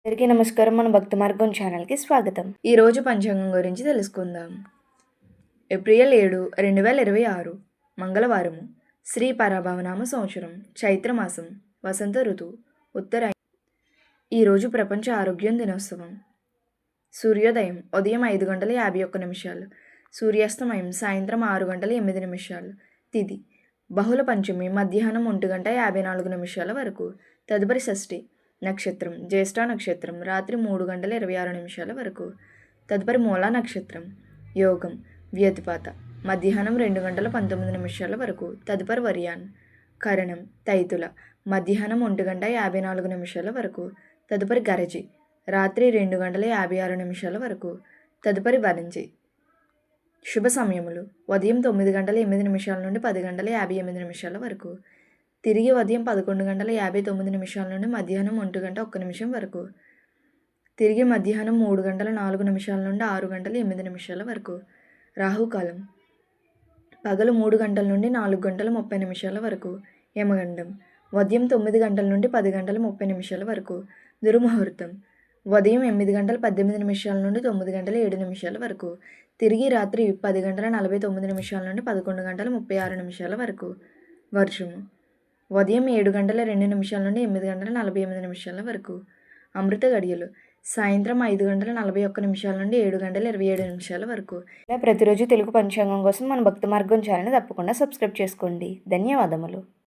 అందరికీ నమస్కారం. మన భక్తి మార్గం ఛానల్కి స్వాగతం. ఈరోజు పంచాంగం గురించి తెలుసుకుందాం. ఏప్రిల్ 7, 2026 మంగళవారము. శ్రీ పరభవనామ సంవత్సరం, చైత్రమాసం, వసంత ఋతువు, ఉత్తరాయణం. ఈరోజు ప్రపంచ ఆరోగ్యం దినోత్సవం. సూర్యోదయం ఉదయం 5:51, సూర్యాస్తమయం సాయంత్రం 6:08. తిథి బహుళ పంచమి మధ్యాహ్నం 1:54 వరకు. తదుపరి షష్ఠి. నక్షత్రం జ్యేష్ఠ నక్షత్రం రాత్రి 3:26 వరకు. తదుపరి మూలా నక్షత్రం. యోగం వ్యతిపాత మధ్యాహ్నం 2:19 వరకు. తదుపరి వర్యాన్. కరణం తైతుల మధ్యాహ్నం 1:54 వరకు. తదుపరి గరజి రాత్రి 2:56 వరకు. తదుపరి వరంజి. శుభ సమయములు ఉదయం 9:08 నుండి 10:58 వరకు. తిరిగి ఉదయం 11:59 నుండి మధ్యాహ్నం 1:01 వరకు. తిరిగి మధ్యాహ్నం 3:04 నుండి 6:08 వరకు. రాహుకాలం పగలు 3 గంటల నుండి 4:30 వరకు. యమగండం ఉదయం 9 గంటల నుండి 10:30 వరకు. దుర్ముహూర్తం ఉదయం 8:18 నుండి 9:07 వరకు. తిరిగి రాత్రి 10:49 నుండి 11:36 వరకు. వర్షము ఉదయం 7:02 నుండి 8:48 వరకు. అమృత గడియలు సాయంత్రం 5:41 నుండి 7:27 వరకు. ఇలా ప్రతిరోజు తెలుగు పంచాంగం కోసం మన భక్తి మార్గం ఛానల్ని తప్పకుండా సబ్స్క్రైబ్ చేసుకోండి. ధన్యవాదములు.